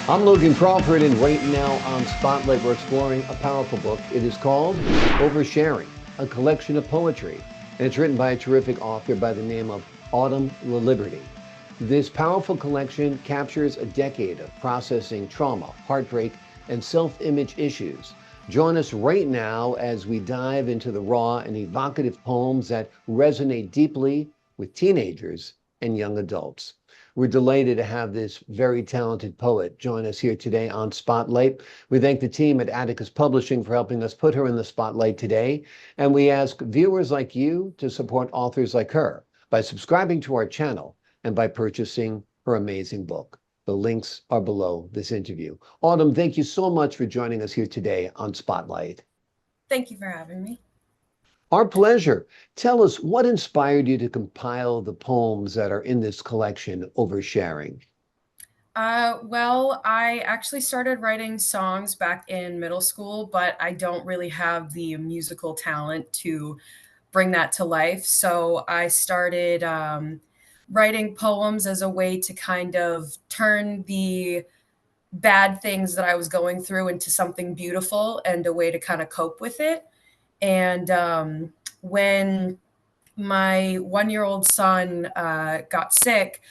I'm Logan Crawford, and right now on Spotlight, we're exploring a powerful book. It is called Oversharing, a collection of poetry, and it's written by a terrific author by the name of Autym Laliberte. This powerful collection captures a decade of processing trauma, heartbreak, and self-image issues. Join us right now as we dive into the raw and evocative poems that resonate deeply with teenagers and young adults. We're delighted to have this very talented poet join us here today on Spotlight. We thank the team at Atticus Publishing for helping us put her in the spotlight today. And we ask viewers like you to support authors like her by subscribing to our channel and by purchasing her amazing book. The links are below this interview. Autym, thank you so much for joining us here today on Spotlight. Thank you for having me. Our pleasure. Tell us what inspired you to compile the poems that are in this collection, Oversharing. Well, I actually started writing songs back in middle school, but I don't really have the musical talent to bring that to life. So I started writing poems as a way to kind of turn the bad things that I was going through into something beautiful and a way to kind of cope with it. And when my 1 year old son got sick,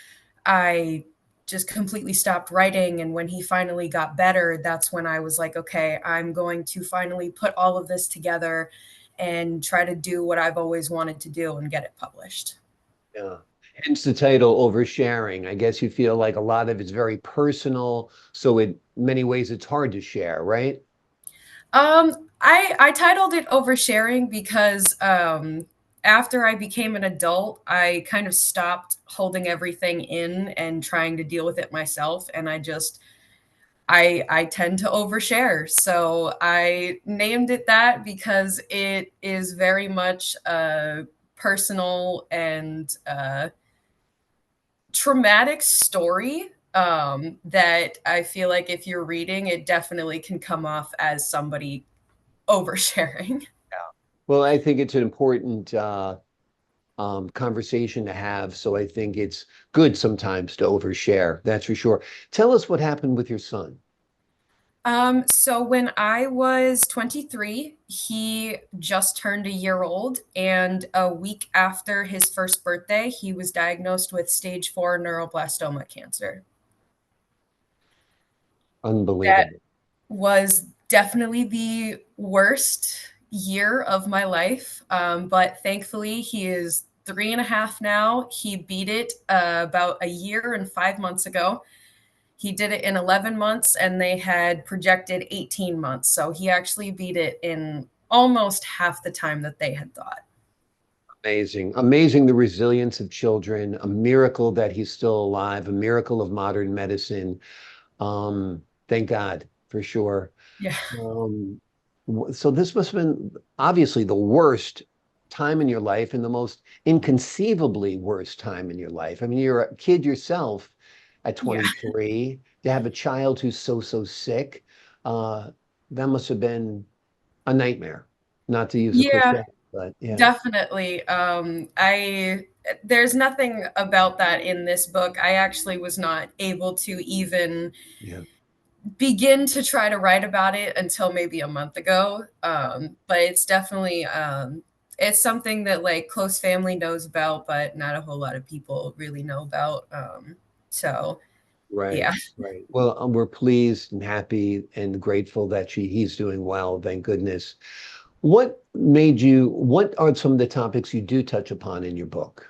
I just completely stopped writing. And when he finally got better, that's when I was like, okay, I'm going to finally put all of this together and try to do what I've always wanted to do and get it published. Yeah. Hence the title, Oversharing. I guess you feel like a lot of it's very personal, so in many ways it's hard to share, right? I titled it Oversharing because after I became an adult, I kind of stopped holding everything in and trying to deal with it myself, and I tend to overshare. So I named it that because it is very much a personal and traumatic story that I feel like if you're reading, it definitely can come off as somebody oversharing. Yeah. Well, I think it's an important conversation to have, so I think it's good sometimes to overshare. That's for sure. Tell us what happened with your son. So when I was 23, he just turned a year old, and a week after his first birthday, he was diagnosed with stage 4 neuroblastoma cancer. That Unbelievable. was definitely the worst year of my life. But thankfully, he is 3.5 now. He beat it about a year and 5 months ago. He did it in 11 months, and they had projected 18 months. So he actually beat it in almost half the time that they had thought. Amazing. Amazing the resilience of children, a miracle that he's still alive, a miracle of modern medicine. Thank God, for sure. Yeah. Um, so this must have been obviously the worst time in your life and the most inconceivably worst time in your life. I mean, you're a kid yourself at Yeah. 23, to have a child who's so sick. Uh, that must have been a nightmare, not to use a Yeah, cliche, but yeah. definitely. I There's nothing about that in this book. I actually was not able to even Yeah. begin to try to write about it until maybe a month ago. But it's definitely it's something that like close family knows about, but not a whole lot of people really know about. So Right, yeah. right. Well, we're pleased and happy and grateful that he's doing well, thank goodness. What are some of the topics you do touch upon in your book?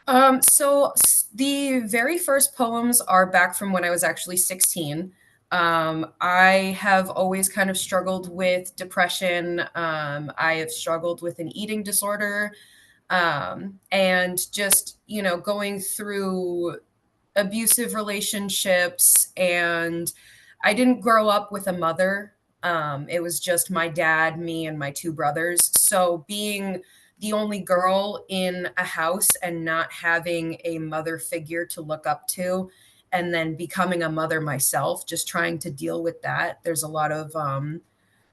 The very first poems are back from when I was actually 16. I have always kind of struggled with depression. I have struggled with an eating disorder, and just, going through abusive relationships. And I didn't grow up with a mother. It was just my dad, me, and my two brothers. So being the only girl in a house and not having a mother figure to look up to, and then becoming a mother myself, just trying to deal with that. There's a lot of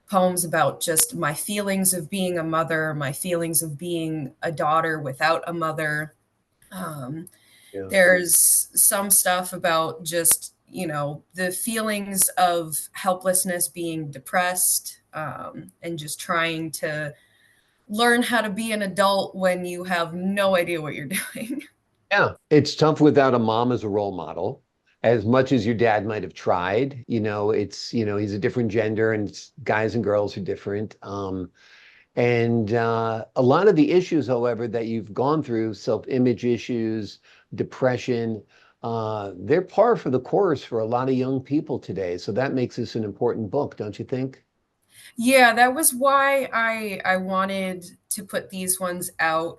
poems about just my feelings of being a mother, my feelings of being a daughter without a mother. Um, Yeah. there's some stuff about just, the feelings of helplessness, being depressed, and just trying to learn how to be an adult when you have no idea what you're doing. Yeah, it's tough without a mom as a role model. As much as your dad might have tried, he's a different gender and guys and girls are different. And a lot of the issues, however, that you've gone through, self-image issues, depression, they're par for the course for a lot of young people today. So that makes this an important book, don't you think? Yeah, that was why I wanted to put these ones out,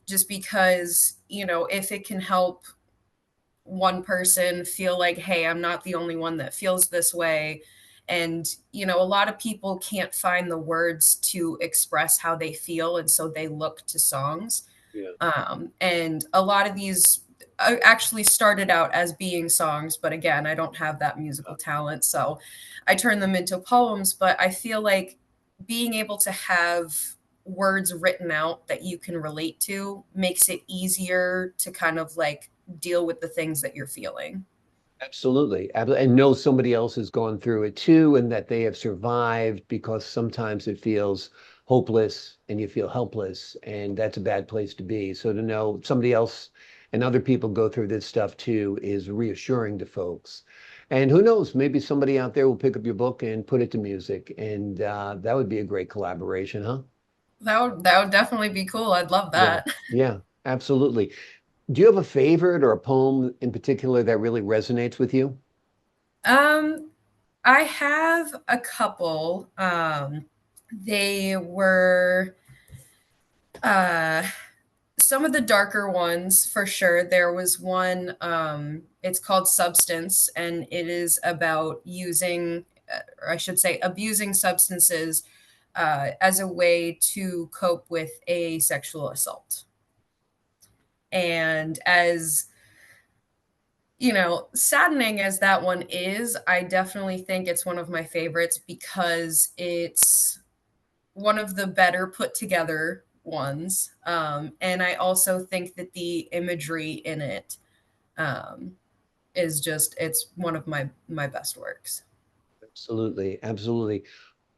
just because, if it can help one person feel like, hey, I'm not the only one that feels this way. And, a lot of people can't find the words to express how they feel. And so they look to songs. Yeah. And a lot of these actually started out as being songs, but again, I don't have that musical talent. So I turn them into poems. But I feel like being able to have words written out that you can relate to makes it easier to kind of like deal with the things that you're feeling. Absolutely. And know somebody else has gone through it too, and that they have survived because sometimes it feels hopeless and you feel helpless, and that's a bad place to be. So to know somebody else and other people go through this stuff too is reassuring to folks. And who knows, maybe somebody out there will pick up your book and put it to music, and that would be a great collaboration, huh? That would definitely be cool. I'd love Yeah, that. yeah, absolutely. Do you have a favorite or a poem in particular that really resonates with you? Um, I have a couple. They were uh some of the darker ones for sure. There was one, it's called Substance, and it is about using, or I should say, abusing substances as a way to cope with a sexual assault. And as saddening as that one is, I definitely think it's one of my favorites because it's one of the better put together ones. And I also think that the imagery in it um, it's one of my best works. Absolutely, absolutely.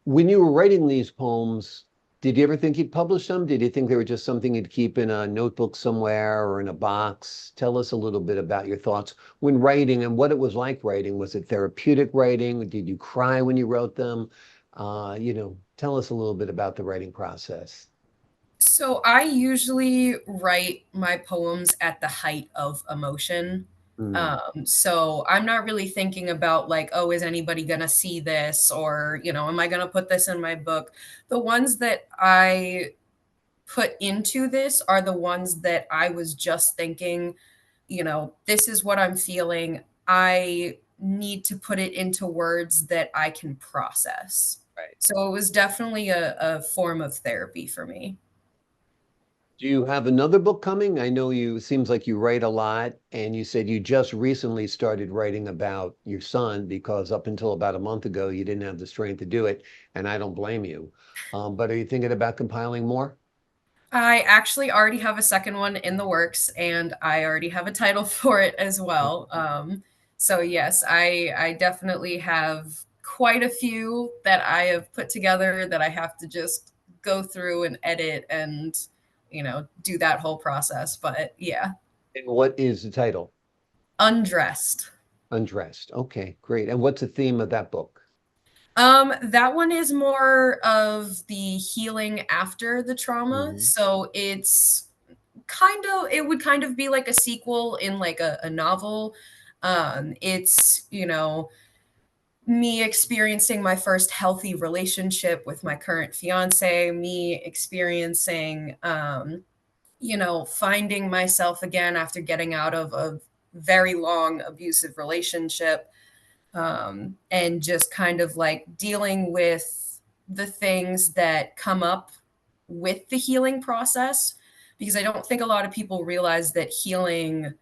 When you were writing these poems, did you ever think you'd publish them? Did you think they were just something you'd keep in a notebook somewhere or in a box? Tell us a little bit about your thoughts when writing and what it was like writing. Was it therapeutic writing? Did you cry when you wrote them? Tell us a little bit about the writing process. So I usually write my poems at the height of emotion. Mm, So I'm not really thinking about like, oh, is anybody gonna see this, or am I gonna put this in my book? The ones that I put into this are the ones that I was just thinking, this is what I'm feeling. I need to put it into words that I can process. right. So it was definitely a form of therapy for me. Do you have another book coming? I know you, seems like you write a lot, and you said you just recently started writing about your son because up until about a month ago, you didn't have the strength to do it, and I don't blame you. But are you thinking about compiling more? I actually already have a second one in the works, and I already have a title for it as well. So yes, I definitely have quite a few that I have put together that I have to just go through and edit and do that whole process. But yeah, And what is the title? undressed. Undressed. Okay, great. And what's the theme of that book? That one is more of the healing after the trauma. Hmm. So it would kind of be like a sequel in like a novel. It's me experiencing my first healthy relationship with my current fiance, me experiencing finding myself again after getting out of a very long abusive relationship, and just kind of like dealing with the things that come up with the healing process, because I don't think a lot of people realize that healing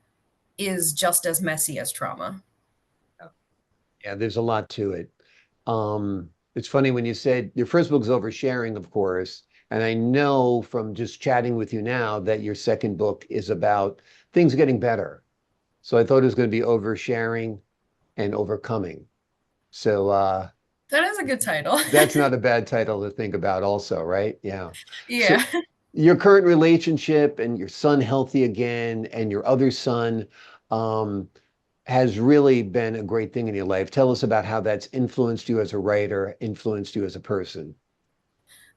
is just as messy as trauma. Yeah, there's a lot to it. It's funny when you said your first book's Oversharing, of course, and I know from just chatting with you now that your second book is about things getting better. So I thought it was going to be Oversharing, and overcoming. So That is a good title. that's not a bad title to think about also, right? Yeah. So Yeah. your current relationship and your son healthy again and your other son um, has really been a great thing in your life. Tell us about how that's influenced you as a writer, influenced you as a person.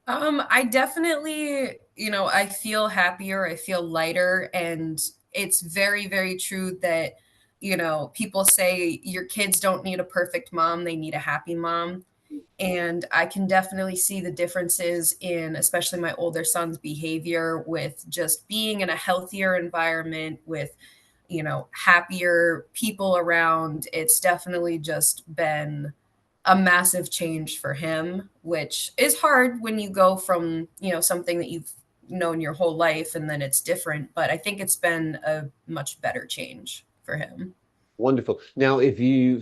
I definitely, I feel happier, I feel lighter, and it's very, very true that, people say your kids don't need a perfect mom, they need a happy mom. And I can definitely see the differences in, especially my older son's behavior with just being in a healthier environment with, happier people around. It's definitely just been a massive change for him, which is hard when you go from, something that you've known your whole life and then it's different. But I think it's been a much better change for him. Wonderful. Now, if you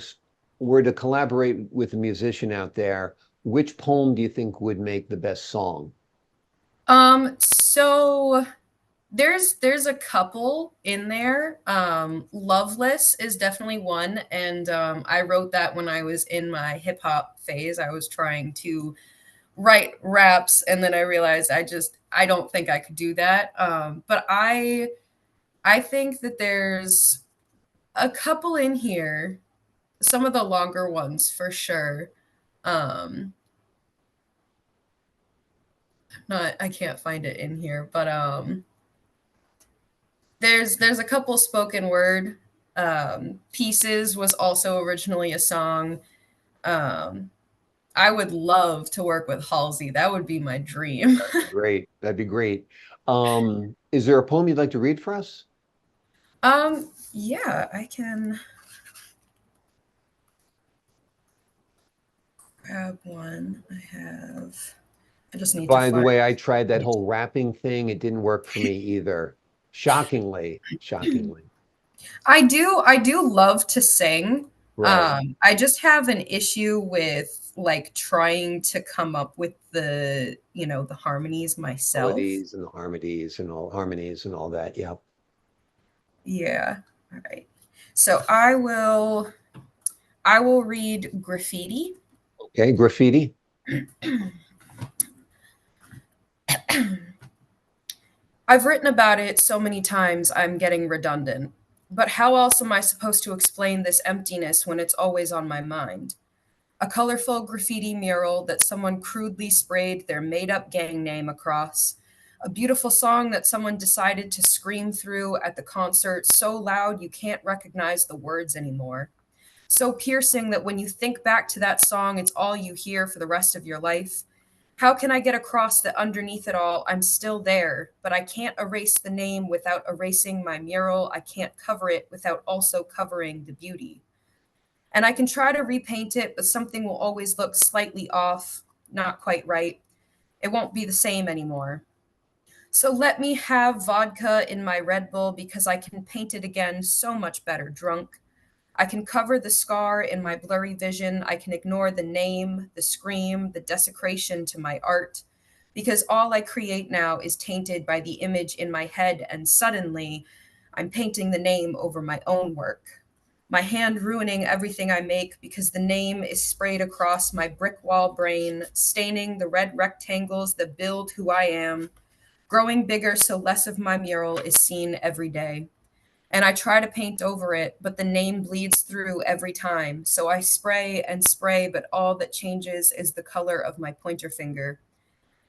were to collaborate with a musician out there, which poem do you think would make the best song? So there's a couple in there. Loveless is definitely one, and I wrote that when I was in my hip hop phase. I was trying to write raps, and then I realized I don't think I could do that. But I think that there's a couple in here, some of the longer ones for sure. Um, not I can't find it in here, but there's a couple spoken word. Pieces was also originally a song. Um, I would love to work with Halsey. That would be my dream. That'd be great. That'd be great. Is there a poem you'd like to read for us? Yeah, I can grab one. I just need to By the find. way, I tried that whole rapping thing. It didn't work for me either. Shockingly, shockingly. I do love to sing. Right. I just have an issue with like trying to come up with the harmonies myself. Melodies and the harmonies and all that. Yeah. Yeah. All right. So I will read graffiti. Okay, graffiti. I've written about it so many times I'm getting redundant. But how else am I supposed to explain this emptiness when it's always on my mind? A colorful graffiti mural that someone crudely sprayed their made up gang name across. A beautiful song that someone decided to scream through at the concert so loud you can't recognize the words anymore. So piercing that when you think back to that song, it's all you hear for the rest of your life. How can I get across that underneath it all, I'm still there, but I can't erase the name without erasing my mural. I can't cover it without also covering the beauty. And I can try to repaint it, but something will always look slightly off, not quite right. It won't be the same anymore. So let me have vodka in my Red Bull because I can paint it again so much better drunk. I can cover the scar in my blurry vision. I can ignore the name, the scream, the desecration to my art, because all I create now is tainted by the image in my head, and suddenly I'm painting the name over my own work. My hand ruining everything I make because the name is sprayed across my brick wall brain, staining the red rectangles that build who I am, growing bigger so less of my mural is seen every day. And I try to paint over it, but the name bleeds through every time. So I spray and spray, but all that changes is the color of my pointer finger.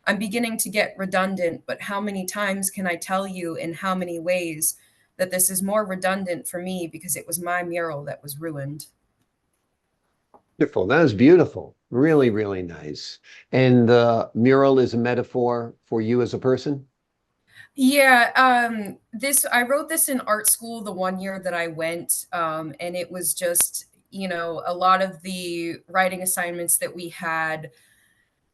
I'm beginning to get redundant, but how many times can I tell you in how many ways that this is more redundant for me because it was my mural that was ruined? Beautiful. That was beautiful. Really, really nice. And the mural is a metaphor for you as a person? Yeah, this I wrote this in art school the one year that I went, and it was just, a lot of the writing assignments that we had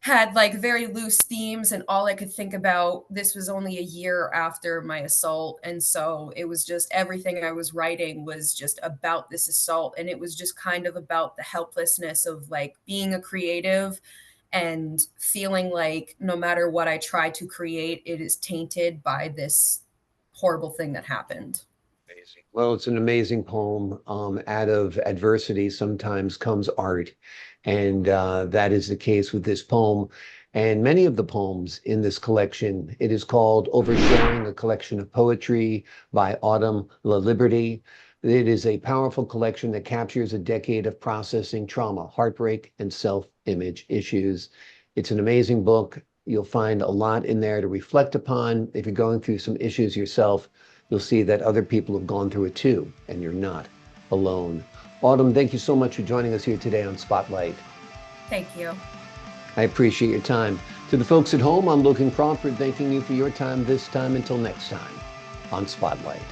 like very loose themes, and all I could think about, this was only a year after my assault, and so it was just everything I was writing was just about this assault, and it was just kind of about the helplessness of like being a creative and feeling like no matter what I try to create, it is tainted by this horrible thing that happened. Amazing. Well, it's an amazing poem. Out of adversity sometimes comes art, and that is the case with this poem and many of the poems in this collection. It is called Oversharing, a collection of poetry by Autym Laliberte. It is a powerful collection that captures a decade of processing trauma, heartbreak, and self-image issues. It's an amazing book. You'll find a lot in there to reflect upon. If you're going through some issues yourself, you'll see that other people have gone through it too, and you're not alone. Autym, thank you so much for joining us here today on Spotlight. Thank you. I appreciate your time. To the folks at home, I'm Logan Crawford, thanking you for your time this time. Until next time on Spotlight.